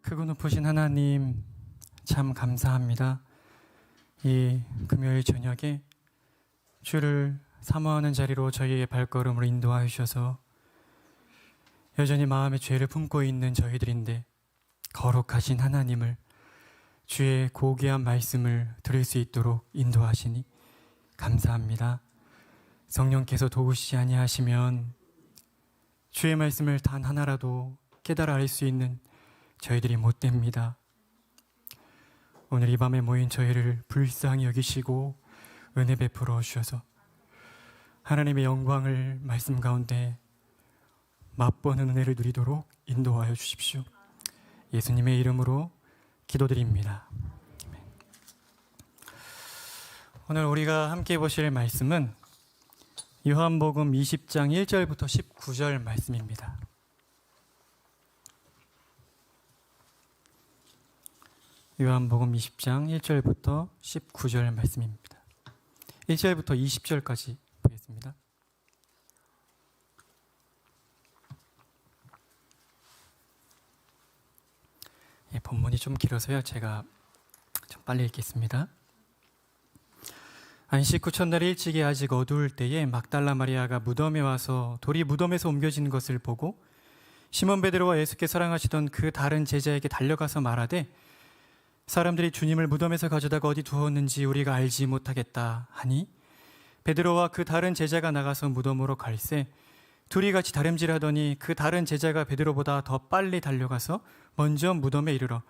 크고 높으신 하나님, 참 감사합니다. 이 금요일 저녁에 주를 사모하는 자리로 저희의 발걸음을 인도하여 주셔서 여전히 마음에 죄를 품고 있는 저희들인데 거룩하신 하나님을 주의 고귀한 말씀을 들을 수 있도록 인도하시니 감사합니다. 성령께서 도우시지 아니하시면 주의 말씀을 단 하나라도 깨달아 알 수 있는 저희들이 못 됩니다. 오늘 이 밤에 모인 저희를 불쌍히 여기시고 은혜 베풀어 주셔서 하나님의 영광을 말씀 가운데 맛보는 은혜를 누리도록 인도하여 주십시오. 예수님의 이름으로 기도드립니다. 오늘 우리가 함께 보실 말씀은 요한복음 20장 1절부터 19절 말씀입니다. 요한복음 20장 1절부터 19절 말씀입니다. 1절부터 20절까지 보겠습니다. 본문이 좀 길어서요. 제가 좀 빨리 읽겠습니다. 안식 후 첫날 일찍이 아직 어두울 때에 막달라 마리아가 무덤에 와서 돌이 무덤에서 옮겨진 것을 보고 시몬 베드로와 예수께 사랑하시던 그 다른 제자에게 달려가서 말하되 사람들이 주님을 무덤에서 가져다가 어디 두었는지 우리가 알지 못하겠다 하니 베드로와 그 다른 제자가 나가서 무덤으로 갈새 둘이 같이 다름질하더니 그 다른 제자가 베드로보다 더 빨리 달려가서 먼저 무덤에 이르러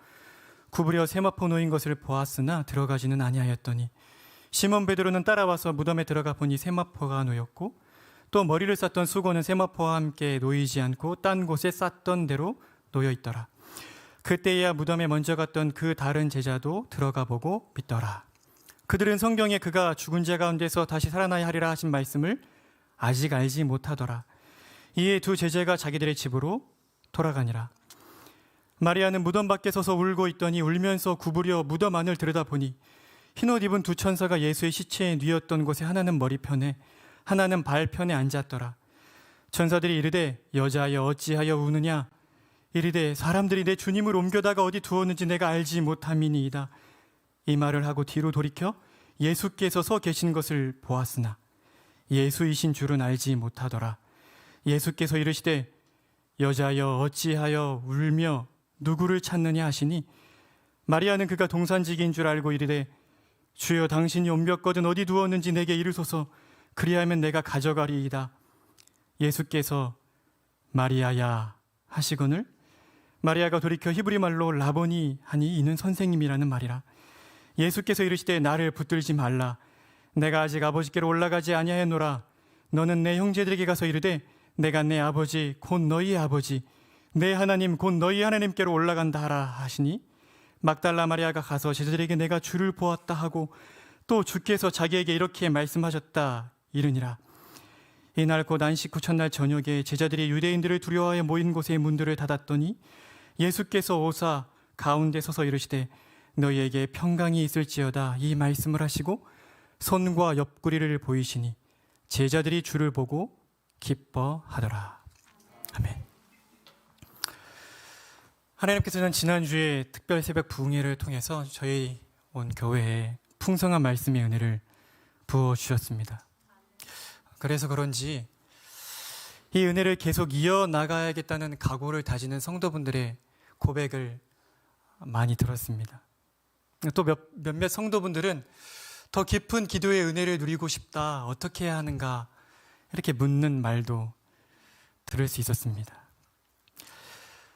구부려 세마포 놓인 것을 보았으나 들어가지는 아니하였더니 시몬 베드로는 따라와서 무덤에 들어가 보니 세마포가 놓였고 또 머리를 쌌던 수건은 세마포와 함께 놓이지 않고 딴 곳에 쌌던 대로 놓여 있더라. 그때야 무덤에 먼저 갔던 그 다른 제자도 들어가 보고 믿더라. 그들은 성경에 그가 죽은 자 가운데서 다시 살아나야 하리라 하신 말씀을 아직 알지 못하더라. 이에 두 제자가 자기들의 집으로 돌아가니라. 마리아는 무덤 밖에 서서 울고 있더니 울면서 구부려 무덤 안을 들여다보니 흰옷 입은 두 천사가 예수의 시체에 뉘었던 곳에 하나는 머리편에 하나는 발편에 앉았더라. 천사들이 이르되 여자여 어찌하여 우느냐? 이르되 사람들이 내 주님을 옮겨다가 어디 두었는지 내가 알지 못함이니이다. 이 말을 하고 뒤로 돌이켜 예수께서 서 계신 것을 보았으나 예수이신 줄은 알지 못하더라. 예수께서 이르시되 여자여 어찌하여 울며 누구를 찾느냐 하시니 마리아는 그가 동산지기인 줄 알고 이르되 주여 당신이 옮겼거든 어디 두었는지 내게 이르소서 그리하면 내가 가져가리이다. 예수께서 마리아야 하시거늘 마리아가 돌이켜 히브리 말로 라보니 하니 이는 선생님이라는 말이라. 예수께서 이르시되 나를 붙들지 말라. 내가 아직 아버지께로 올라가지 아니하였노라. 너는 내 형제들에게 가서 이르되 내가 내 아버지 곧 너희의 아버지 내 하나님 곧 너희 하나님께로 올라간다 하라 하시니 막달라 마리아가 가서 제자들에게 내가 주를 보았다 하고 또 주께서 자기에게 이렇게 말씀하셨다 이르니라. 이날 곧 안식 후 첫날 저녁에 제자들이 유대인들을 두려워하여 모인 곳의 문들을 닫았더니 예수께서 오사 가운데 서서 이르시되 너희에게 평강이 있을지어다 이 말씀을 하시고 손과 옆구리를 보이시니 제자들이 주를 보고 기뻐하더라. 아멘. 하나님께서는 지난주에 특별 새벽 부흥회를 통해서 저희 온 교회에 풍성한 말씀의 은혜를 부어주셨습니다. 그래서 그런지 이 은혜를 계속 이어나가야겠다는 각오를 다지는 성도분들의 고백을 많이 들었습니다. 또 몇몇 성도분들은 더 깊은 기도의 은혜를 누리고 싶다, 어떻게 해야 하는가 이렇게 묻는 말도 들을 수 있었습니다.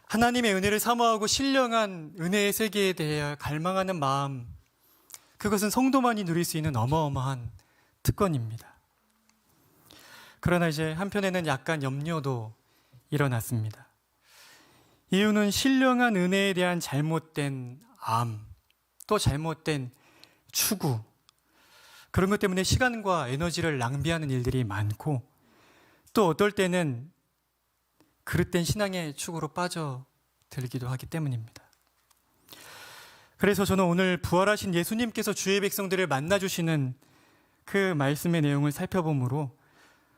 하나님의 은혜를 사모하고 신령한 은혜의 세계에 대해 갈망하는 마음, 그것은 성도만이 누릴 수 있는 어마어마한 특권입니다. 그러나 이제 한편에는 약간 염려도 일어났습니다. 이유는 신령한 은혜에 대한 잘못된 암, 또 잘못된 추구, 그런 것 때문에 시간과 에너지를 낭비하는 일들이 많고 또 어떨 때는 그릇된 신앙의 축으로 빠져들기도 하기 때문입니다. 그래서 저는 오늘 부활하신 예수님께서 주의 백성들을 만나주시는 그 말씀의 내용을 살펴보므로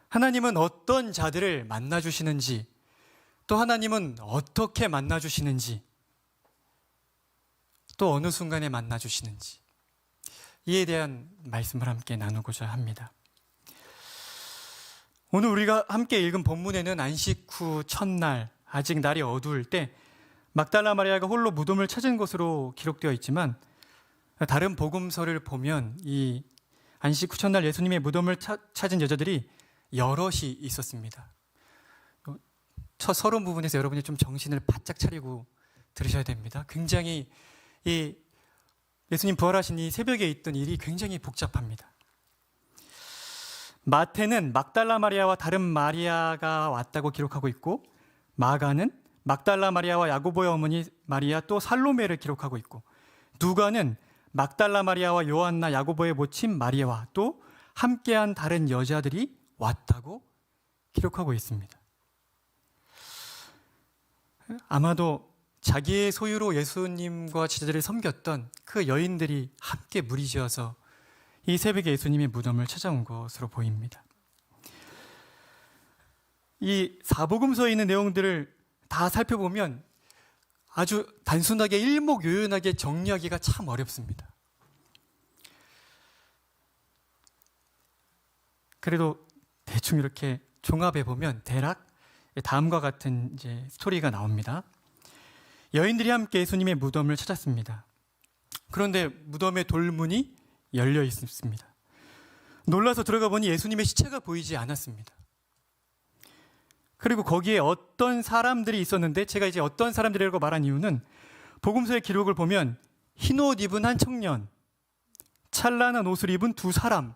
하나님은 어떤 자들을 만나주시는지 또 하나님은 어떻게 만나주시는지 또 어느 순간에 만나 주시는지, 이에 대한 말씀을 함께 나누고자 합니다. 오늘 우리가 함께 읽은 본문에는 안식 후 첫날, 아직 날이 어두울 때 막달라 마리아가 홀로 무덤을 찾은 것으로 기록되어 있지만, 다른 복음서를 보면 이 안식 후 첫날 예수님의 무덤을 찾은 여자들이 여럿이 있었습니다. 첫 서론 부분에서 여러분이 좀 정신을 바짝 차리고 들으셔야 됩니다. 굉장히 이 예수님 부활하신 이 새벽에 있던 일이 굉장히 복잡합니다. 마태는 막달라 마리아와 다른 마리아가 왔다고 기록하고 있고, 마가는 막달라 마리아와 야고보의 어머니 마리아 또 살로메를 기록하고 있고, 누가는 막달라 마리아와 요한나 야고보의 모친 마리아와 또 함께한 다른 여자들이 왔다고 기록하고 있습니다. 아마도 자기의 소유로 예수님과 제자들을 섬겼던 그 여인들이 함께 무리지어서 이 새벽에 예수님의 무덤을 찾아온 것으로 보입니다. 이 사복음서에 있는 내용들을 다 살펴보면 아주 단순하게 일목요연하게 정리하기가 참 어렵습니다. 그래도 대충 이렇게 종합해 보면 대략 다음과 같은 이제 스토리가 나옵니다. 여인들이 함께 예수님의 무덤을 찾았습니다. 그런데 무덤의 돌문이 열려 있습니다. 놀라서 들어가 보니 예수님의 시체가 보이지 않았습니다. 그리고 거기에 어떤 사람들이 있었는데, 제가 이제 어떤 사람들이라고 말한 이유는 복음서의 기록을 보면 흰옷 입은 한 청년, 찬란한 옷을 입은 두 사람,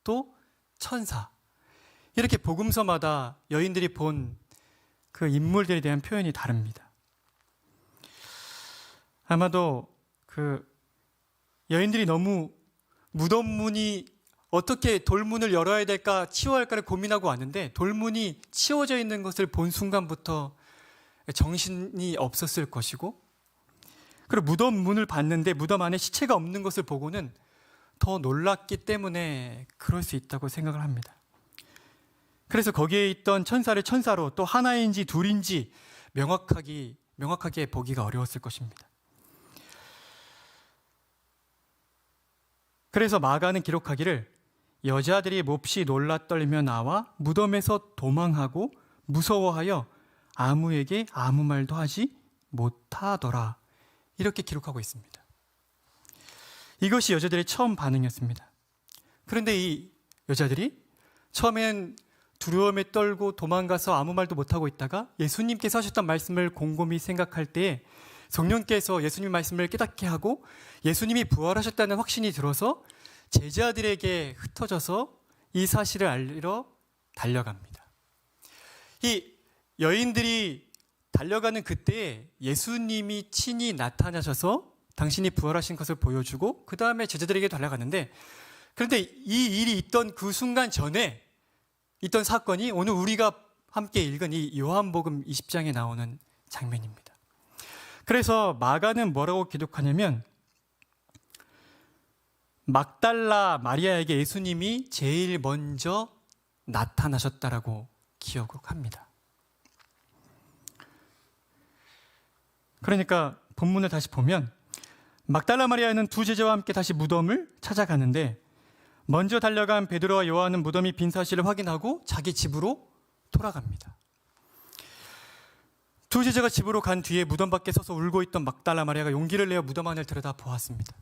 또 천사, 이렇게 복음서마다 여인들이 본 그 인물들에 대한 표현이 다릅니다. 아마도 그 여인들이 너무 무덤 문이 어떻게 돌문을 열어야 될까, 치워야 할까를 고민하고 왔는데, 돌문이 치워져 있는 것을 본 순간부터 정신이 없었을 것이고, 그리고 무덤 문을 봤는데 무덤 안에 시체가 없는 것을 보고는 더 놀랐기 때문에 그럴 수 있다고 생각을 합니다. 그래서 거기에 있던 천사를 천사로, 또 하나인지 둘인지 명확하게 보기가 어려웠을 것입니다. 그래서 마가는 기록하기를 여자들이 몹시 놀라 떨며 나와 무덤에서 도망하고 무서워하여 아무에게 아무 말도 하지 못하더라, 이렇게 기록하고 있습니다. 이것이 여자들의 처음 반응이었습니다. 그런데 이 여자들이 처음엔 두려움에 떨고 도망가서 아무 말도 못하고 있다가 예수님께서 하셨던 말씀을 곰곰이 생각할 때에 성령께서 예수님 말씀을 깨닫게 하고 예수님이 부활하셨다는 확신이 들어서 제자들에게 흩어져서 이 사실을 알리러 달려갑니다. 이 여인들이 달려가는 그때에 예수님이 친히 나타나셔서 당신이 부활하신 것을 보여주고 그 다음에 제자들에게 달려가는데, 그런데 이 일이 있던 그 순간 전에 있던 사건이 오늘 우리가 함께 읽은 이 요한복음 20장에 나오는 장면입니다. 그래서 마가는 뭐라고 기록하냐면, 막달라 마리아에게 예수님이 제일 먼저 나타나셨다라고 기억합니다. 그러니까 본문을 다시 보면 막달라 마리아는 두 제자와 함께 다시 무덤을 찾아가는데, 먼저 달려간 베드로와 요한은 무덤이 빈 사실을 확인하고 자기 집으로 돌아갑니다. 두 제자가 집으로 간 뒤에 무덤 밖에 서서 울고 있던 막달라 마리아가 용기를 내어 무덤 안을 들여다 보았습니다.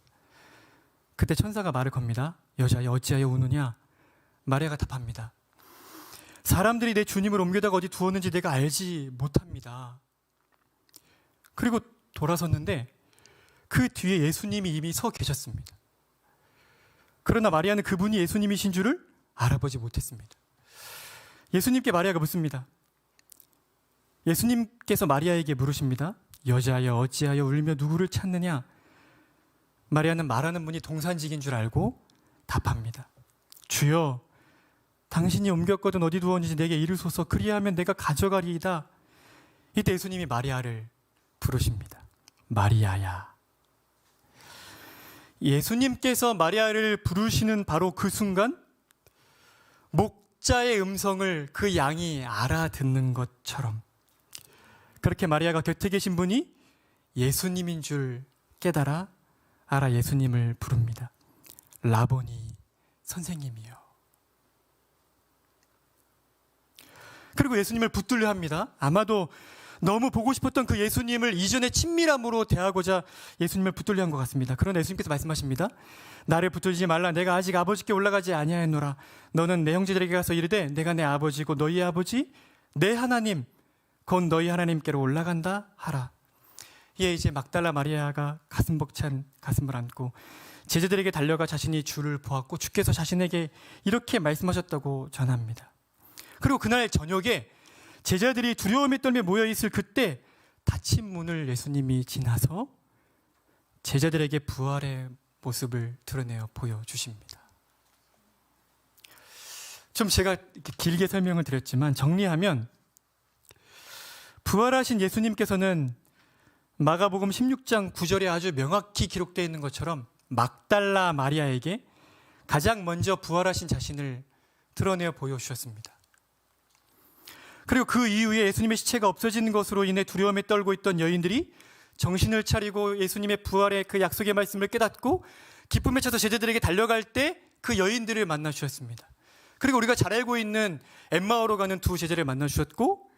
그때 천사가 말을 겁니다. 여자여, 어찌하여 우느냐? 마리아가 답합니다. 사람들이 내 주님을 옮겨다가 어디 두었는지 내가 알지 못합니다. 그리고 돌아섰는데 그 뒤에 예수님이 이미 서 계셨습니다. 그러나 마리아는 그분이 예수님이신 줄을 알아보지 못했습니다. 예수님께 마리아가 묻습니다. 예수님께서 마리아에게 물으십니다. 여자여, 어찌하여 울며 누구를 찾느냐? 마리아는 말하는 분이 동산직인 줄 알고 답합니다. 주여, 당신이 옮겼거든 어디 두었는지 내게 이르소서. 그리하면 내가 가져가리이다. 이때 예수님이 마리아를 부르십니다. 마리아야. 예수님께서 마리아를 부르시는 바로 그 순간 목자의 음성을 그 양이 알아듣는 것처럼 그렇게 마리아가 곁에 계신 분이 예수님인 줄 깨달아 알아 예수님을 부릅니다. 라보니, 선생님이요. 그리고 예수님을 붙들려 합니다. 아마도 너무 보고 싶었던 그 예수님을 이전의 친밀함으로 대하고자 예수님을 붙들려 한 것 같습니다. 그러나 예수님께서 말씀하십니다. 나를 붙들지 말라. 내가 아직 아버지께 올라가지 아니하였노라. 너는 내 형제들에게 가서 이르되 내가 내 아버지고 너희 아버지 내 하나님 곧 너희 하나님께로 올라간다 하라. 이에 이제 막달라 마리아가 가슴 벅찬 가슴을 안고 제자들에게 달려가 자신이 주를 보았고 주께서 자신에게 이렇게 말씀하셨다고 전합니다. 그리고 그날 저녁에 제자들이 두려움에 떨며 모여있을 그때 닫힌 문을 예수님이 지나서 제자들에게 부활의 모습을 드러내어 보여주십니다. 좀 제가 이렇게 길게 설명을 드렸지만 정리하면 부활하신 예수님께서는 마가복음 16장 9절에 아주 명확히 기록되어 있는 것처럼 막달라 마리아에게 가장 먼저 부활하신 자신을 드러내어 보여주셨습니다. 그리고 그 이후에 예수님의 시체가 없어지는 것으로 인해 두려움에 떨고 있던 여인들이 정신을 차리고 예수님의 부활의 그 약속의 말씀을 깨닫고 기쁨에 차서 제자들에게 달려갈 때 그 여인들을 만나 주셨습니다. 그리고 우리가 잘 알고 있는 엠마오로 가는 두 제자를 만나 주셨고,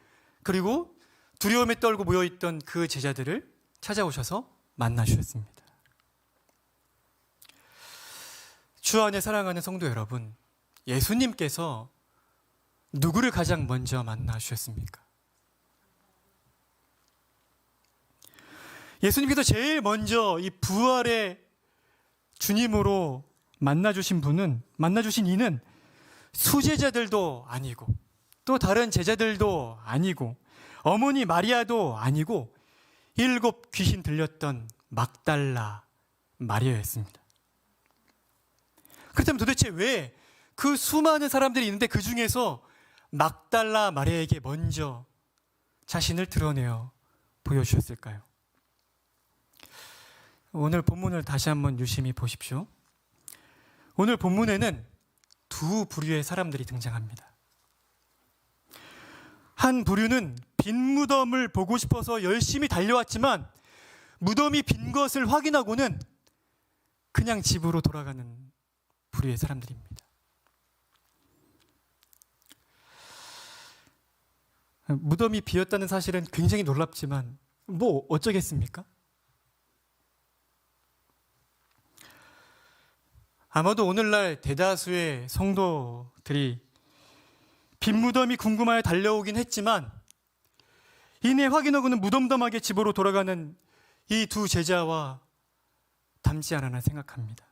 그리고 두려움에 떨고 모여있던 그 제자들을 찾아오셔서 만나 주셨습니다. 주 안에 사랑하는 성도 여러분, 예수님께서 누구를 가장 먼저 만나 주셨습니까? 예수님께서 제일 먼저 이 부활의 주님으로 만나 주신 이는 수제자들도 아니고 또 다른 제자들도 아니고 어머니 마리아도 아니고 7 귀신 들렸던 막달라 마리아였습니다. 그렇다면 도대체 왜 그 수많은 사람들이 있는데 그 중에서 막달라 마리아에게 먼저 자신을 드러내어 보여주셨을까요? 오늘 본문을 다시 한번 유심히 보십시오. 오늘 본문에는 두 부류의 사람들이 등장합니다. 한 부류는 빈 무덤을 보고 싶어서 열심히 달려왔지만 무덤이 빈 것을 확인하고는 그냥 집으로 돌아가는 부류의 사람들입니다. 무덤이 비었다는 사실은 굉장히 놀랍지만 뭐 어쩌겠습니까? 아마도 오늘날 대다수의 성도들이 빈 무덤이 궁금하여 달려오긴 했지만 이내 확인하고는 무덤덤하게 집으로 돌아가는 이 두 제자와 닮지 않았나 생각합니다.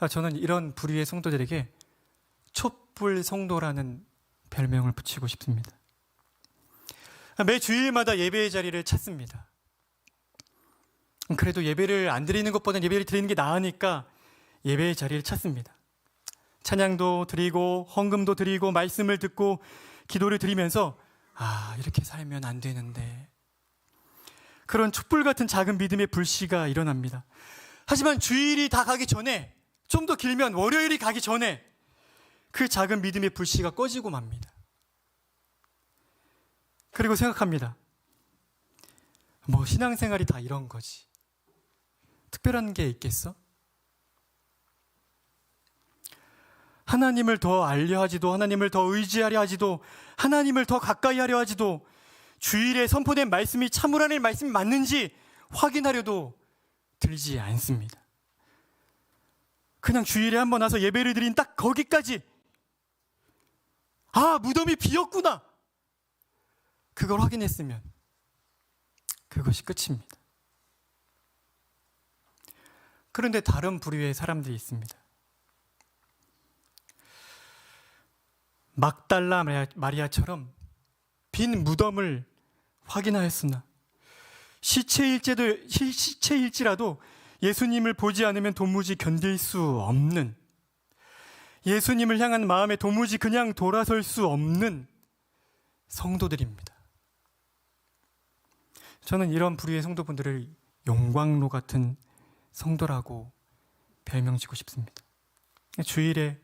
저는 이런 부류의 성도들에게 촛불 성도라는 별명을 붙이고 싶습니다. 매 주일마다 예배의 자리를 찾습니다. 그래도 예배를 안 드리는 것보다는 예배를 드리는 게 나으니까 예배의 자리를 찾습니다. 찬양도 드리고 헌금도 드리고 말씀을 듣고 기도를 드리면서 이렇게 살면 안 되는데, 그런 촛불 같은 작은 믿음의 불씨가 일어납니다. 하지만 주일이 다 가기 전에, 좀 더 길면 월요일이 가기 전에 그 작은 믿음의 불씨가 꺼지고 맙니다. 그리고 생각합니다. 뭐 신앙생활이 다 이런 거지. 특별한 게 있겠어? 하나님을 더 알려 하지도, 하나님을 더 의지하려 하지도, 하나님을 더 가까이 하려 하지도, 주일에 선포된 말씀이 참으로 하나님의 말씀이 맞는지 확인하려도 들지 않습니다. 그냥 주일에 한번 와서 예배를 드린 딱 거기까지, 무덤이 비었구나, 그걸 확인했으면 그것이 끝입니다. 그런데 다른 부류의 사람들이 있습니다. 막달라 마리아처럼 빈 무덤을 확인하였으나 시체일지라도 예수님을 보지 않으면 도무지 견딜 수 없는, 예수님을 향한 마음에 도무지 그냥 돌아설 수 없는 성도들입니다. 저는 이런 부류의 성도분들을 용광로 같은 성도라고 별명지고 싶습니다. 주일에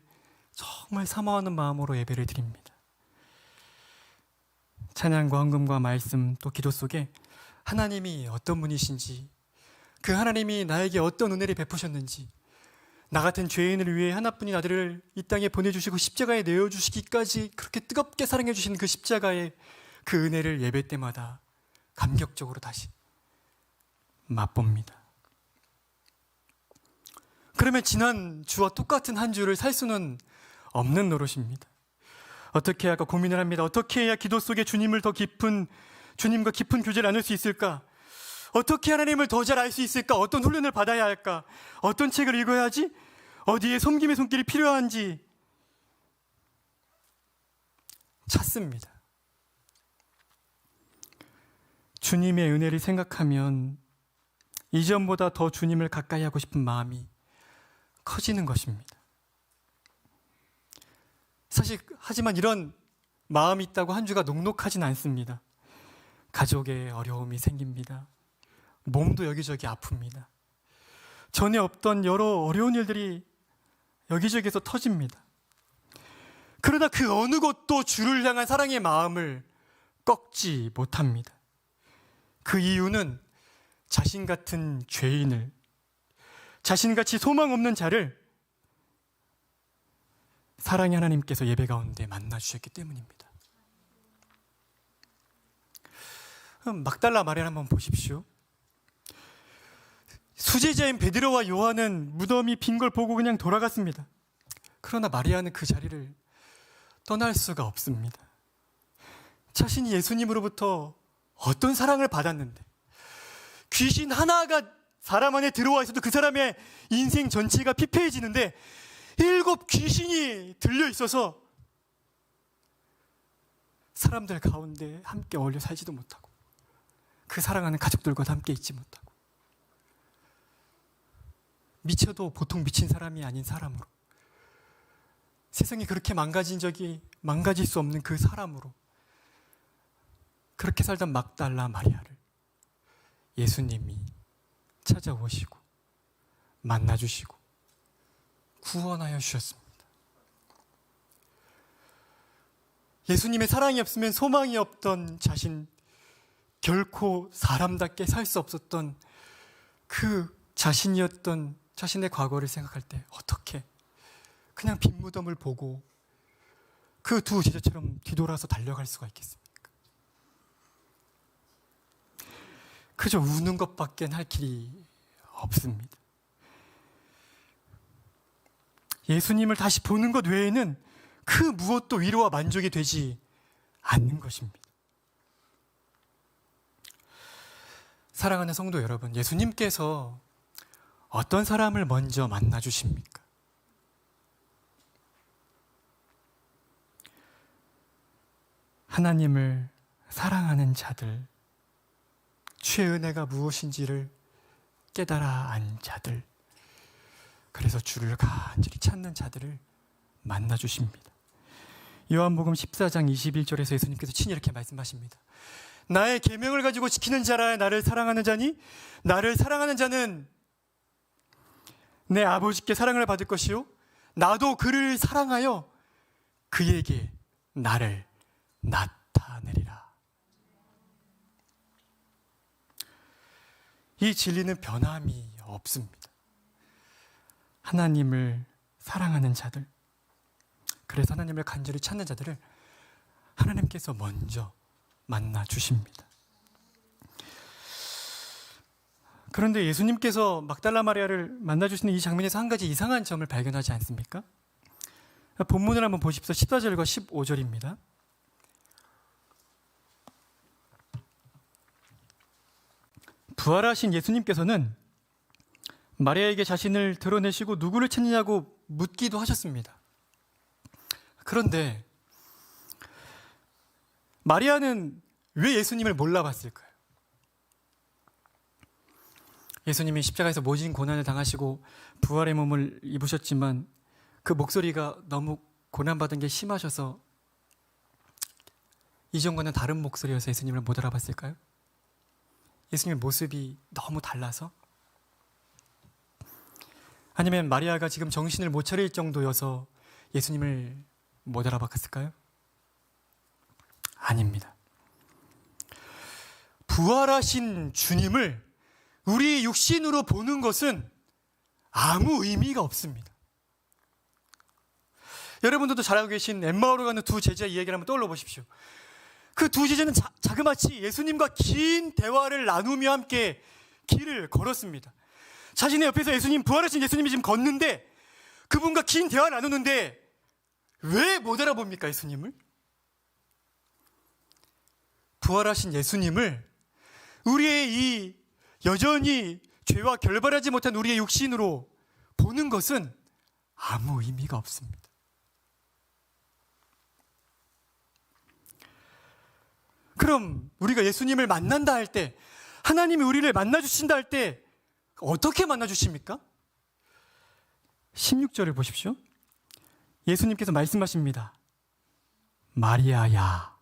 정말 사모하는 마음으로 예배를 드립니다. 찬양과 헌금과 말씀 또 기도 속에 하나님이 어떤 분이신지, 그 하나님이 나에게 어떤 은혜를 베푸셨는지, 나 같은 죄인을 위해 하나뿐인 아들을 이 땅에 보내주시고 십자가에 내어주시기까지 그렇게 뜨겁게 사랑해 주신 그 십자가의 그 은혜를 예배 때마다 감격적으로 다시 맛봅니다. 그러면 지난 주와 똑같은 한 주를 살 수는 없는 노릇입니다. 어떻게 해야 할까 고민을 합니다. 어떻게 해야 기도 속에 주님과 깊은 교제를 나눌 수 있을까? 어떻게 하나님을 더 잘 알 수 있을까? 어떤 훈련을 받아야 할까? 어떤 책을 읽어야 하지? 어디에 섬김의 손길이 필요한지 찾습니다. 주님의 은혜를 생각하면 이전보다 더 주님을 가까이 하고 싶은 마음이 커지는 것입니다. 하지만 이런 마음이 있다고 한 주가 녹록하진 않습니다. 가족에 어려움이 생깁니다. 몸도 여기저기 아픕니다. 전에 없던 여러 어려운 일들이 여기저기에서 터집니다. 그러나 그 어느 것도 주를 향한 사랑의 마음을 꺾지 못합니다. 그 이유는 자신 같은 죄인을, 자신같이 소망 없는 자를 사랑의 하나님께서 예배 가운데 만나주셨기 때문입니다. 막달라 마리아를 한번 보십시오. 수제자인 베드로와 요한은 무덤이 빈 걸 보고 그냥 돌아갔습니다. 그러나 마리아는 그 자리를 떠날 수가 없습니다. 자신이 예수님으로부터 어떤 사랑을 받았는데, 귀신 하나가 사람 안에 들어와 있어도 그 사람의 인생 전체가 피폐해지는데 7 귀신이 들려 있어서 사람들 가운데 함께 어울려 살지도 못하고 그 사랑하는 가족들과 함께 있지 못하고, 미쳐도 보통 미친 사람이 아닌 사람으로, 세상이 그렇게 망가질 수 없는 그 사람으로 그렇게 살던 막달라 마리아를 예수님이 찾아오시고 만나주시고 구원하여 주셨습니다. 예수님의 사랑이 없으면 소망이 없던 자신, 결코 사람답게 살 수 없었던 그 자신이었던 자신의 과거를 생각할 때 어떻게 그냥 빈 무덤을 보고 그 두 제자처럼 뒤돌아서 달려갈 수가 있겠습니까? 그저 우는 것밖엔 할 길이 없습니다. 예수님을 다시 보는 것 외에는 그 무엇도 위로와 만족이 되지 않는 것입니다. 사랑하는 성도 여러분, 예수님께서 어떤 사람을 먼저 만나 주십니까? 하나님을 사랑하는 자들, 죄은혜가 무엇인지를 깨달아 안 자들, 그래서 주를 간절히 찾는 자들을 만나 주십니다. 요한복음 14장 21절에서 예수님께서 친히 이렇게 말씀하십니다. 나의 계명을 가지고 지키는 자라 나를 사랑하는 자니, 나를 사랑하는 자는 내 아버지께 사랑을 받을 것이요 나도 그를 사랑하여 그에게 나를 나타내리라. 이 진리는 변함이 없습니다. 하나님을 사랑하는 자들, 그래서 하나님을 간절히 찾는 자들을 하나님께서 먼저 만나 주십니다. 그런데 예수님께서 막달라 마리아를 만나 주시는 이 장면에서 한 가지 이상한 점을 발견하지 않습니까? 본문을 한번 보십시오. 14절과 15절입니다. 부활하신 예수님께서는 마리아에게 자신을 드러내시고 누구를 찾느냐고 묻기도 하셨습니다. 그런데 마리아는 왜 예수님을 몰라봤을까요? 예수님이 십자가에서 모진 고난을 당하시고 부활의 몸을 입으셨지만 그 목소리가 너무 고난받은 게 심하셔서 이전과는 다른 목소리여서 예수님을 못 알아봤을까요? 예수님의 모습이 너무 달라서? 아니면 마리아가 지금 정신을 못 차릴 정도여서 예수님을 못 알아봤을까요? 아닙니다. 부활하신 주님을 우리 육신으로 보는 것은 아무 의미가 없습니다. 여러분들도 잘 알고 계신 엠마오로 가는 두 제자의 이야기를 한번 떠올려 보십시오. 그 두 제자는 자그마치 예수님과 긴 대화를 나누며 함께 길을 걸었습니다. 자신의 옆에서 부활하신 예수님이 지금 걷는데 그분과 긴 대화를 나누는데 왜 못 알아봅니까, 예수님을? 부활하신 예수님을 우리의 이 여전히 죄와 결발하지 못한 우리의 육신으로 보는 것은 아무 의미가 없습니다. 그럼 우리가 예수님을 만난다 할 때, 하나님이 우리를 만나주신다 할 때 어떻게 만나주십니까? 16절을 보십시오. 예수님께서 말씀하십니다. 마리아야,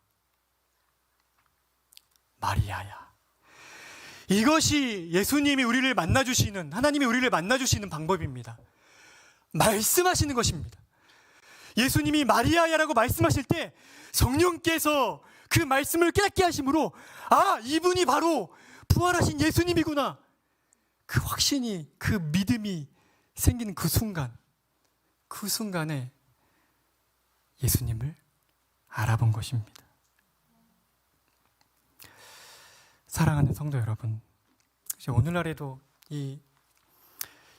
마리아야. 이것이 예수님이 우리를 만나주시는, 하나님이 우리를 만나주시는 방법입니다. 말씀하시는 것입니다. 예수님이 마리아야라고 말씀하실 때 성령께서 그 말씀을 깨닫게 하심으로 아, 이분이 바로 부활하신 예수님이구나. 그 확신이, 그 믿음이 생기는 그 순간에 예수님을 알아본 것입니다. 사랑하는 성도 여러분, 오늘날에도 이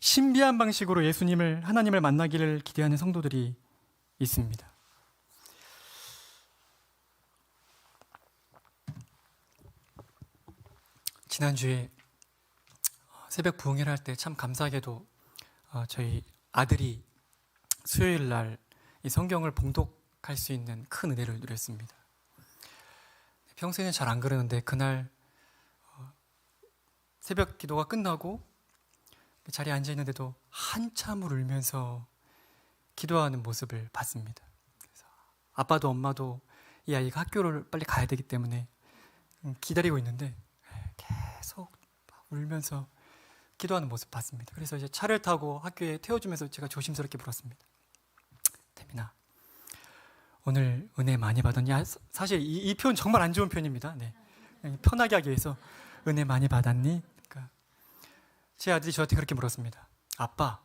신비한 방식으로 예수님을, 하나님을 만나기를 기대하는 성도들이 있습니다. 지난주에 새벽 부흥회를 할 때 참 감사하게도 저희 아들이 수요일 날 이 성경을 봉독할 수 있는 큰 은혜를 누렸습니다. 평소에는 잘 안 그러는데 그날 새벽 기도가 끝나고 자리에 앉아 있는데도 한참을 울면서 기도하는 모습을 봤습니다. 그래서 아빠도 엄마도 이 아이가 학교를 빨리 가야 되기 때문에 기다리고 있는데 계속 울면서 기도하는 모습 봤습니다. 그래서 이제 차를 타고 학교에 태워주면서 제가 조심스럽게 물었습니다. 태민아, 오늘 은혜 많이 받았니? 사실 이 표현 정말 안 좋은 표현입니다. 네. 편하게 하기 위해서 은혜 많이 받았니? 그러니까 제 아들이 저한테 그렇게 물었습니다. 아빠,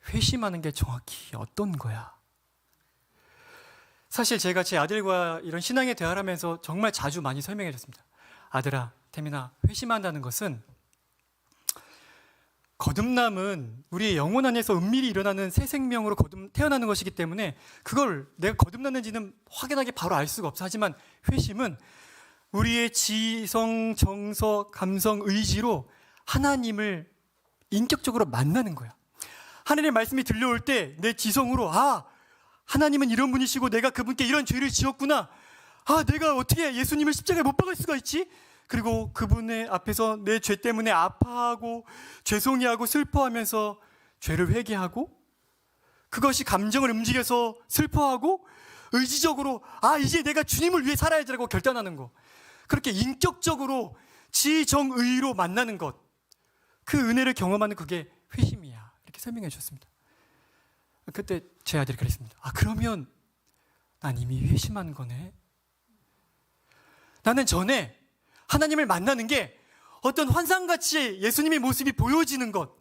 회심하는 게 정확히 어떤 거야? 사실 제가 제 아들과 이런 신앙의 대화를 하면서 정말 자주 많이 설명해 줬습니다. 아들아, 태민아, 회심한다는 것은 거듭남은 우리의 영혼 안에서 은밀히 일어나는 새 생명으로 태어나는 것이기 때문에 그걸 내가 거듭났는지는 확연하게 바로 알 수가 없어. 하지만 회심은 우리의 지성, 정서, 감성, 의지로 하나님을 인격적으로 만나는 거야. 하나님의 말씀이 들려올 때 내 지성으로 아, 하나님은 이런 분이시고 내가 그분께 이런 죄를 지었구나. 아, 내가 어떻게 예수님을 십자가에 못 박을 수가 있지? 그리고 그분의 앞에서 내 죄 때문에 아파하고 죄송해하고 슬퍼하면서 죄를 회개하고 그것이 감정을 움직여서 슬퍼하고 의지적으로 아, 이제 내가 주님을 위해 살아야지라고 결단하는 거. 그렇게 인격적으로 지정의로 만나는 것, 그 은혜를 경험하는 그게 회심이야. 이렇게 설명해 주셨습니다. 그때 제 아들이 그랬습니다. 아, 그러면 난 이미 회심한 거네. 나는 전에 하나님을 만나는 게 어떤 환상같이 예수님의 모습이 보여지는 것,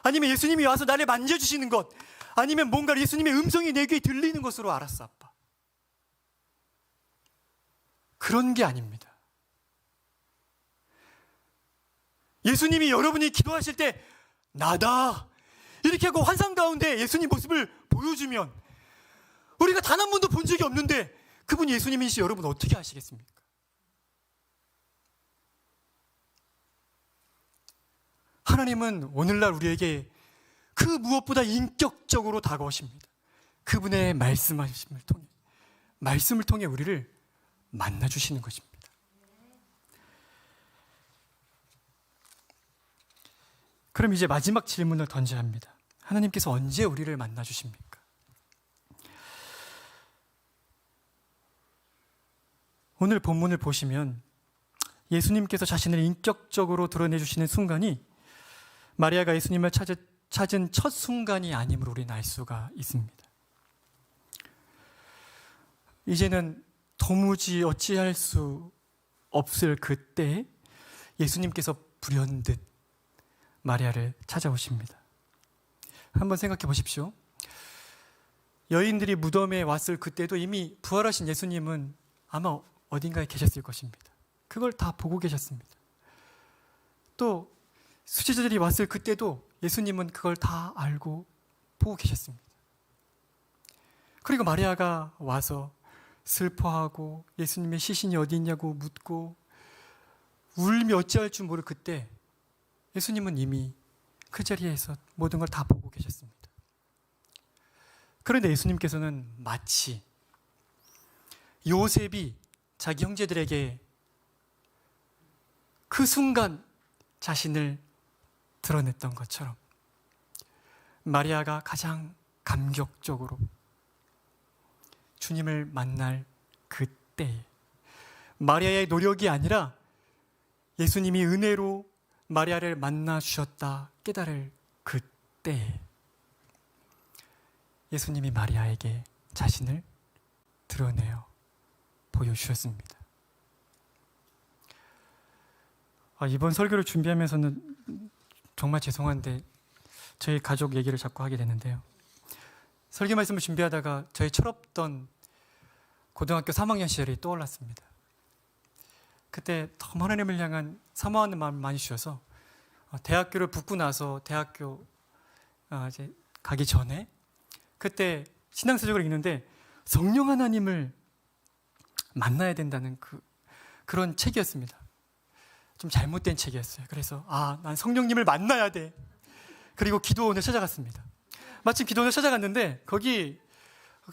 아니면 예수님이 와서 나를 만져주시는 것, 아니면 뭔가 예수님의 음성이 내 귀에 들리는 것으로 알았어, 아빠. 그런 게 아닙니다. 예수님이 여러분이 기도하실 때 나다 이렇게 하고 환상 가운데 예수님 모습을 보여주면 우리가 단 한 번도 본 적이 없는데 그분이 예수님이시 여러분 어떻게 아시겠습니까? 하나님은 오늘날 우리에게 그 무엇보다 인격적으로 다가오십니다. 그분의 말씀을 통해 우리를 만나주시는 것입니다. 그럼 이제 마지막 질문을 던져야 합니다. 하나님께서 언제 우리를 만나주십니까? 오늘 본문을 보시면 예수님께서 자신을 인격적으로 드러내주시는 순간이 마리아가 예수님을 찾은 첫 순간이 아님을 우리는 알 수가 있습니다. 이제는 도무지 어찌할 수 없을 그때 예수님께서 불현듯 마리아를 찾아오십니다. 한번 생각해 보십시오. 여인들이 무덤에 왔을 그때도 이미 부활하신 예수님은 아마 어딘가에 계셨을 것입니다. 그걸 다 보고 계셨습니다. 또 수제자들이 왔을 그때도 예수님은 그걸 다 알고 보고 계셨습니다. 그리고 마리아가 와서 슬퍼하고 예수님의 시신이 어디 있냐고 묻고 울며 어찌할 줄 모를 그때 예수님은 이미 그 자리에서 모든 걸 다 보고 계셨습니다. 그런데 예수님께서는 마치 요셉이 자기 형제들에게 그 순간 자신을 드러냈던 것처럼 마리아가 가장 감격적으로 주님을 만날 그때 마리아의 노력이 아니라 예수님이 은혜로 마리아를 만나 주셨다 깨달을 그때 예수님이 마리아에게 자신을 드러내어 보여주셨습니다. 이번 설교를 준비하면서는 정말 죄송한데 저희 가족 얘기를 자꾸 하게 되는데요. 설교 말씀을 준비하다가 저희 철없던 고등학교 3학년 시절이 떠올랐습니다. 그때 너무 하나님을 향한 사모하는 마음을 많이 주셔서 대학교를 붙고 나서 대학교 이제 가기 전에 그때 신앙서적을 읽는데 성령 하나님을 만나야 된다는 그런 책이었습니다. 좀 잘못된 책이었어요. 그래서 난 성령님을 만나야 돼. 그리고 기도원을 찾아갔습니다. 마침 기도원을 찾아갔는데 거기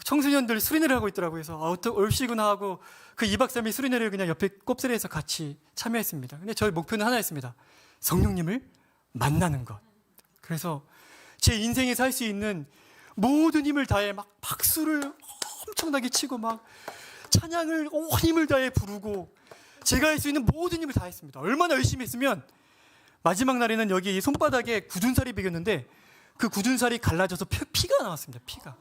청소년들 수련회를 하고 있더라고요. 그래서 얼씨구나 하고 그 2박 3일 수련회를 그냥 옆에 꼽사리에서 같이 참여했습니다. 근데 저희 목표는 하나였습니다. 성령님을 만나는 것. 그래서 제 인생에서 할 수 있는 모든 힘을 다해 막 박수를 엄청나게 치고 막 찬양을 온 힘을 다해 부르고 제가 할 수 있는 모든 힘을 다했습니다. 얼마나 열심히 했으면 마지막 날에는 여기 손바닥에 굳은 살이 배겼는데 그 굳은 살이 갈라져서 피가 나왔습니다. 피가.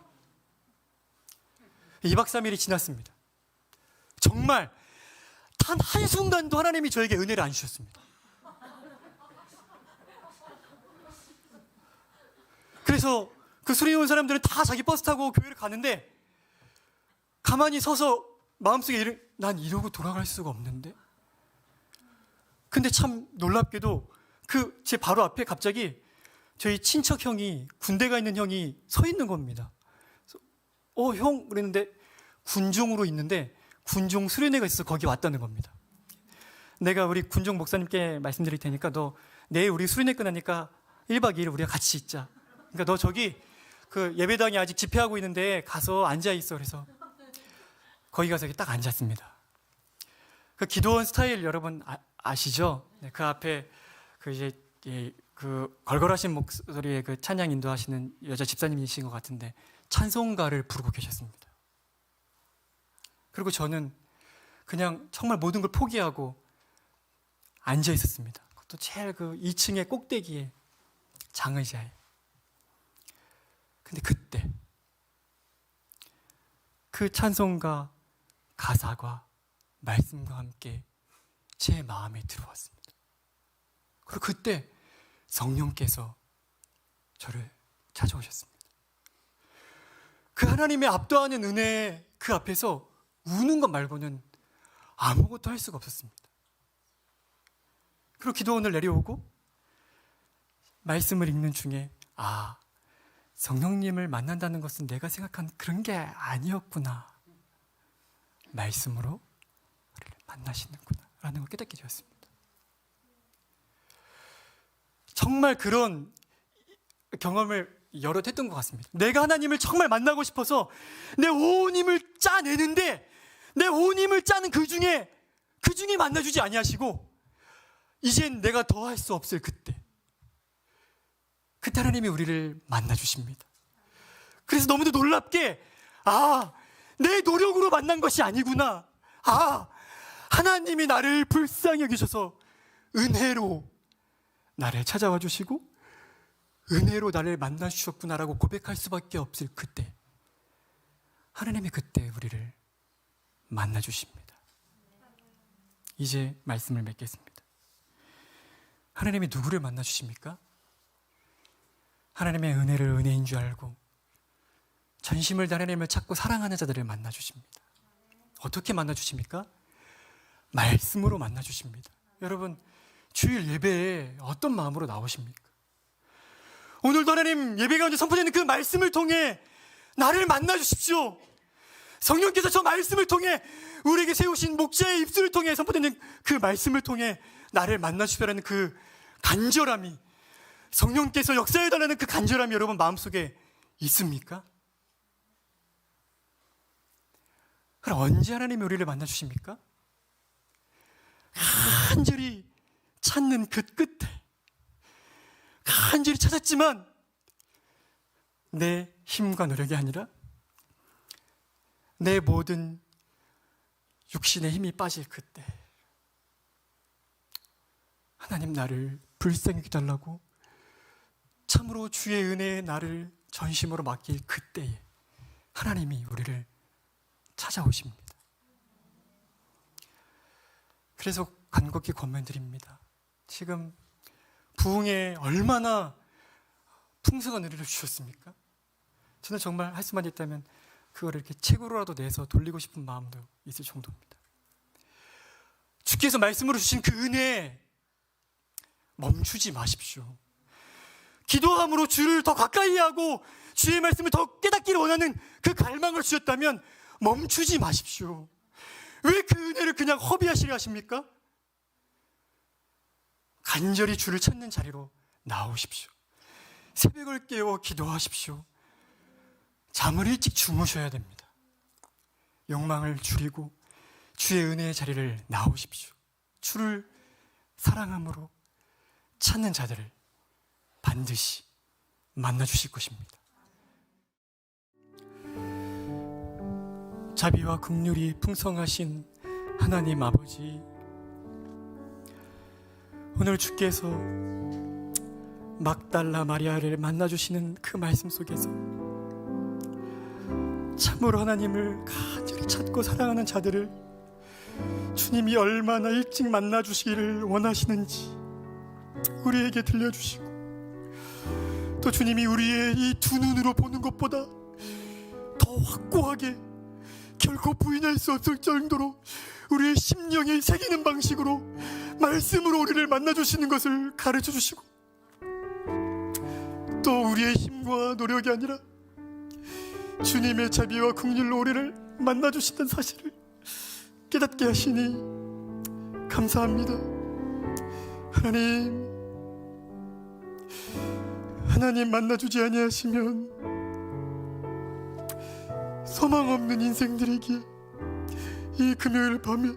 2박 3일이 지났습니다. 정말 단 한순간도 하나님이 저에게 은혜를 안 주셨습니다. 그래서 그 수련회 온 사람들은 다 자기 버스 타고 교회를 가는데 가만히 서서 마음속에 난 이러고 돌아갈 수가 없는데. 근데 참 놀랍게도 제 바로 앞에 갑자기 저희 친척 형이 군대 가 있는 형이 서 있는 겁니다. 형 그랬는데 군종으로 있는데 군종 수련회가 있어서 거기 왔다는 겁니다. 내가 우리 군종 목사님께 말씀드릴 테니까 너 내일 우리 수련회 끝나니까 1박 2일 우리가 같이 있자. 그러니까 너 저기 그 예배당에 아직 집회하고 있는데 가서 앉아 있어. 그래서 거기 가서 딱 앉았습니다. 그 기도원 스타일 여러분 아시죠? 네, 그 앞에 그 걸걸하신 목소리의 그 찬양 인도하시는 여자 집사님이신 것 같은데 찬송가를 부르고 계셨습니다. 그리고 저는 그냥 정말 모든 걸 포기하고 앉아 있었습니다. 그것도 제일 그 2층의 꼭대기에 장의자에. 근데 그때 그 찬송가 가사가 말씀과 함께 제 마음에 들어왔습니다. 그리고 그때 성령께서 저를 찾아오셨습니다. 그 하나님의 압도하는 은혜 그 앞에서 우는 것 말고는 아무것도 할 수가 없었습니다. 그리고 기도원을 내려오고 말씀을 읽는 중에 성령님을 만난다는 것은 내가 생각한 그런 게 아니었구나. 말씀으로 우리를 만나시는구나 라는 걸 깨닫게 되었습니다. 정말 그런 경험을 여러 했던 것 같습니다. 내가 하나님을 정말 만나고 싶어서 내 온 힘을 짜내는데 내 온 힘을 짜는 그 중에 만나주지 아니하시고 이젠 내가 더 할 수 없을 그때 하나님이 우리를 만나주십니다. 그래서 너무도 놀랍게 내 노력으로 만난 것이 아니구나. 하나님이 나를 불쌍히 여기셔서 은혜로 나를 찾아와 주시고 은혜로 나를 만나 주셨구나라고 고백할 수밖에 없을 그때 하나님이 그때 우리를 만나 주십니다. 이제 말씀을 맺겠습니다. 하나님이 누구를 만나 주십니까? 하나님의 은혜를 은혜인 줄 알고 전심을 다해 하나님을 찾고 사랑하는 자들을 만나주십니다. 어떻게 만나주십니까? 말씀으로 만나주십니다. 여러분, 주일 예배에 어떤 마음으로 나오십니까? 오늘도 하나님 예배 가운데 선포되는 그 말씀을 통해 나를 만나주십시오. 성령께서 저 말씀을 통해 우리에게 세우신 목자의 입술을 통해 선포되는 그 말씀을 통해 나를 만나주시라는 그 간절함이, 성령께서 역사해달라는 그 간절함이 여러분 마음속에 있습니까? 그럼 언제 하나님이 우리를 만나주십니까? 간절히 찾는 그 끝에, 간절히 찾았지만 내 힘과 노력이 아니라 내 모든 육신의 힘이 빠질 그때, 하나님 나를 불쌍히 여겨달라고 참으로 주의 은혜에 나를 전심으로 맡길 그때에 하나님이 우리를 찾아오십니다. 그래서 간곡히 권면드립니다. 지금 부흥에 얼마나 풍성한 은혜를 주셨습니까? 저는 정말 할 수만 있다면 그걸 이렇게 책으로라도 내서 돌리고 싶은 마음도 있을 정도입니다. 주께서 말씀으로 주신 그 은혜에 멈추지 마십시오. 기도함으로 주를 더 가까이 하고 주의 말씀을 더 깨닫기를 원하는 그 갈망을 주셨다면 멈추지 마십시오. 왜 그 은혜를 그냥 허비하시려 하십니까? 간절히 주를 찾는 자리로 나오십시오. 새벽을 깨워 기도하십시오. 잠을 일찍 주무셔야 됩니다. 욕망을 줄이고 주의 은혜의 자리를 나오십시오. 주를 사랑함으로 찾는 자들을 반드시 만나주실 것입니다. 자비와 긍휼이 풍성하신 하나님 아버지, 오늘 주께서 막달라 마리아를 만나주시는 그 말씀 속에서 참으로 하나님을 간절히 찾고 사랑하는 자들을 주님이 얼마나 일찍 만나주시기를 원하시는지 우리에게 들려주시고, 또 주님이 우리의 이 두 눈으로 보는 것보다 더 확고하게 결코 부인할 수 없을 정도로 우리의 심령에 새기는 방식으로 말씀으로 우리를 만나주시는 것을 가르쳐 주시고, 또 우리의 힘과 노력이 아니라 주님의 자비와 긍휼로 우리를 만나주신다는 사실을 깨닫게 하시니 감사합니다. 하나님 만나주지 아니하시면 소망 없는 인생들에게 이 금요일 밤에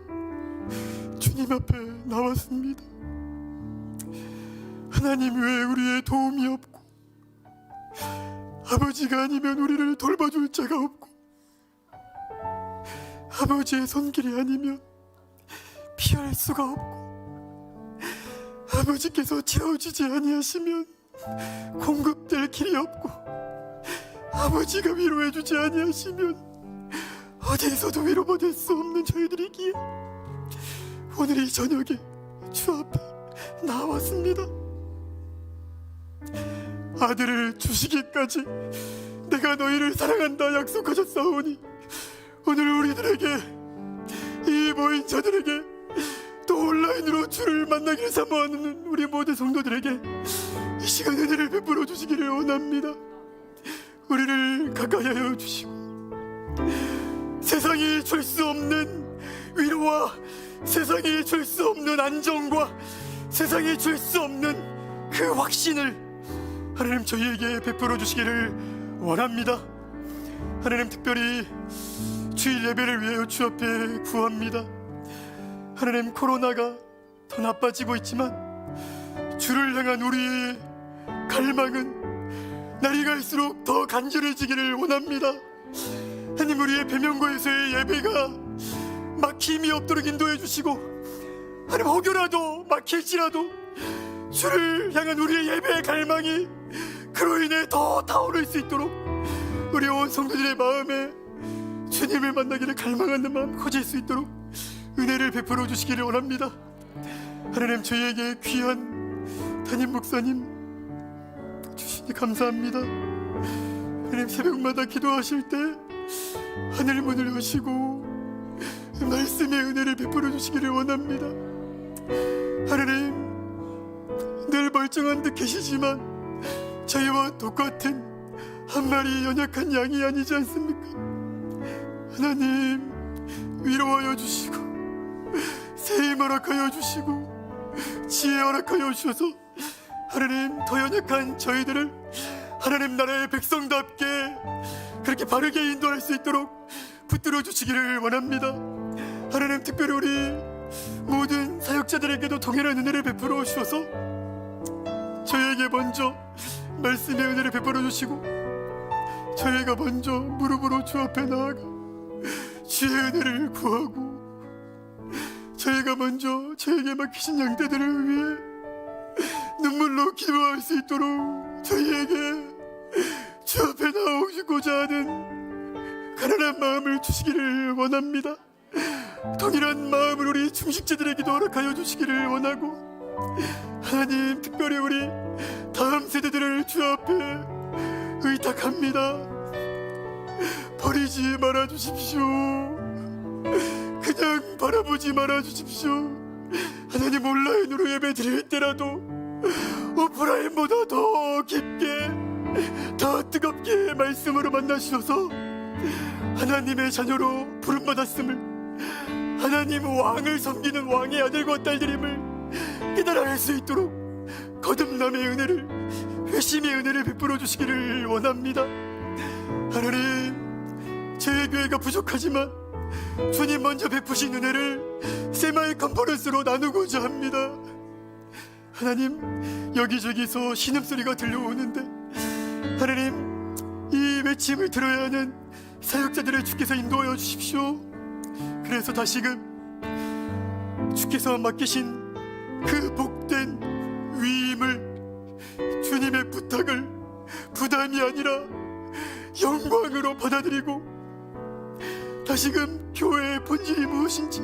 주님 앞에 나왔습니다. 하나님 외에 우리의 도움이 없고 아버지가 아니면 우리를 돌봐줄 자가 없고 아버지의 손길이 아니면 피할 수가 없고 아버지께서 채워주지 아니하시면 공급될 길이 없고 아버지가 위로해주지 아니하시면 어디에서도 위로받을 수 없는 저희들이기에 오늘 이 저녁에 주 앞에 나왔습니다. 아들을 주시기까지 내가 너희를 사랑한다 약속하셨사오니 오늘 우리들에게, 이 모인 자들에게, 또 온라인으로 주를 만나기를 사모하는 우리 모든 성도들에게 이 시간 은혜를 베풀어 주시기를 원합니다. 우리를 가까이 하여 주시고 세상이 줄 수 없는 위로와 세상이 줄 수 없는 안정과 세상이 줄 수 없는 그 확신을 하나님 저희에게 베풀어 주시기를 원합니다. 하나님 특별히 주일 예배를 위하여 주 앞에 구합니다. 하나님 코로나가 더 나빠지고 있지만 주를 향한 우리의 갈망은 날이 갈수록 더 간절해지기를 원합니다. 하나님 우리의 배명고에서의 예배가 막힘이 없도록 인도해 주시고, 하나님 혹여라도 막힐지라도 주를 향한 우리의 예배의 갈망이 그로 인해 더 타오를 수 있도록 우리 온 성도들의 마음에 주님을 만나기를 갈망하는 마음 커질 수 있도록 은혜를 베풀어 주시기를 원합니다. 하나님 저희에게 귀한 담임 목사님 주신 주님 감사합니다. 하나님, 새벽마다 기도하실 때 하늘 문을 여시고 말씀의 은혜를 베풀어 주시기를 원합니다. 하나님, 늘 멀쩡한 듯 계시지만 저희와 똑같은 한 마리 연약한 양이 아니지 않습니까? 하나님, 위로하여 주시고 새 힘 허락하여 주시고 지혜 허락하여 주셔서 하나님, 더 연약한 저희들을 하나님 나라의 백성답게 그렇게 바르게 인도할 수 있도록 붙들어 주시기를 원합니다. 하나님, 특별히 우리 모든 사역자들에게도 동일한 은혜를 베풀어 주셔서 저희에게 먼저 말씀의 은혜를 베풀어 주시고 저희가 먼저 무릎으로 주 앞에 나아가 주의 은혜를 구하고 저희가 먼저 저에게 맡기신 양떼들을 위해 눈물로 기도할 수 있도록 저희에게 주 앞에 나오시고자 하는 가난한 마음을 주시기를 원합니다. 동일한 마음을 우리 중식자들에게도 허락하여 주시기를 원하고 하나님, 특별히 우리 다음 세대들을 주 앞에 의탁합니다. 버리지 말아 주십시오. 그냥 바라보지 말아 주십시오. 하나님, 온라인으로 예배 드릴 때라도 오프라인보다 더 깊게, 더 뜨겁게 말씀으로 만나주셔서 하나님의 자녀로 부름받았음을, 하나님 왕을 섬기는 왕의 아들과 딸들임을 깨달아낼 수 있도록 거듭남의 은혜를, 회심의 은혜를 베풀어 주시기를 원합니다. 하나님, 제 교회가 부족하지만 주님 먼저 베푸신 은혜를 세마이 컨퍼런스로 나누고자 합니다. 하나님, 여기저기서 신음소리가 들려오는데 하나님, 이 외침을 들어야 하는 사역자들을 주께서 인도하여 주십시오. 그래서 다시금 주께서 맡기신 그 복된 위임을, 주님의 부탁을 부담이 아니라 영광으로 받아들이고 다시금 교회의 본질이 무엇인지,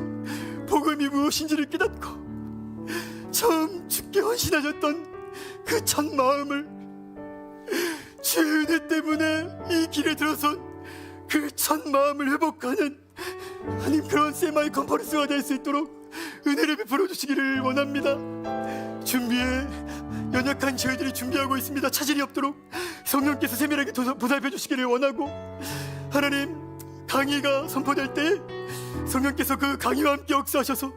복음이 무엇인지를 깨닫고 처음 주께 헌신하셨던 그 첫 마음을 주의 은혜 때문에 이 길에 들어선 그 첫 마음을 회복하는 하나님, 그런 세마이 컨퍼런스가 될 수 있도록 은혜를 베풀어 주시기를 원합니다. 준비에 연약한 저희들이 준비하고 있습니다. 차질이 없도록 성령께서 세밀하게 보살펴 주시기를 원하고 하나님, 강의가 선포될 때 성령께서 그 강의와 함께 역사하셔서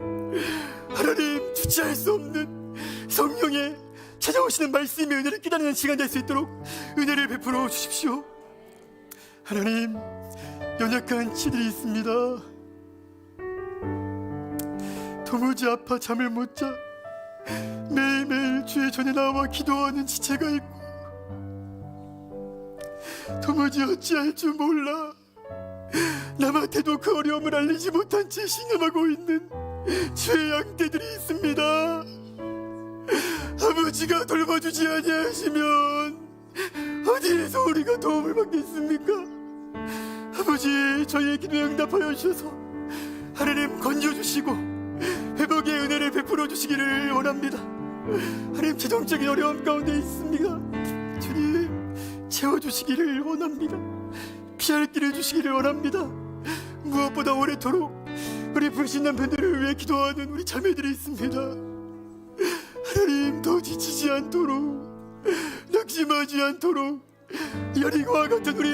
하나님, 주체할 수 없는 성령의 찾아오시는 말씀의 은혜를 깨달는 시간 될 수 있도록 은혜를 베풀어 주십시오. 하나님, 연약한 치들이 있습니다. 도무지 아파 잠을 못 자 매일매일 주의 전에 나와 기도하는 지체가 있고 도무지 어찌할 줄 몰라 남한테도 그 어려움을 알리지 못한 채 신음하고 있는 주의 양떼들이 있습니다. 아버지가 돌봐주지 아니하시면 어디에서 우리가 도움을 받겠습니까? 아버지, 저희의 기도에 응답하여 주셔서 하나님 건져주시고 회복의 은혜를 베풀어 주시기를 원합니다. 하나님, 재정적인 어려움 가운데 있습니다. 주님, 채워주시기를 원합니다. 피할 길을 주시기를 원합니다. 무엇보다 오래도록 우리 불신난 분들을 위해 기도하는 우리 자매들이 있습니다. 하나님, 더 지치지 않도록, 낙심하지 않도록 여리고와 같은 우리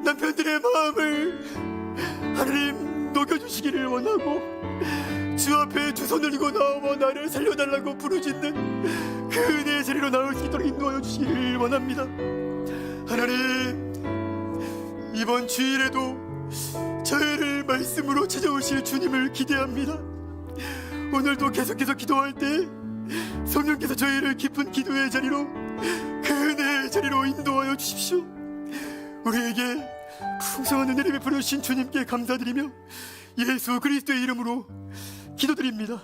남편들의 마음을 하나님 녹여주시기를 원하고 주 앞에 두 손을 들고 나와 나를 살려달라고 부르짖는 그 은혜의 자리로 나올 수 있도록 인도하여 주시기를 원합니다. 하나님, 이번 주일에도 저희를 말씀으로 찾아오실 주님을 기대합니다. 오늘도 계속해서 기도할 때 성령께서 저희를 깊은 기도의 자리로, 그 은혜의 자리로 인도하여 주십시오. 우리에게 풍성한 은혜를 베풀어 주신 주님께 감사드리며 예수 그리스도의 이름으로 기도드립니다.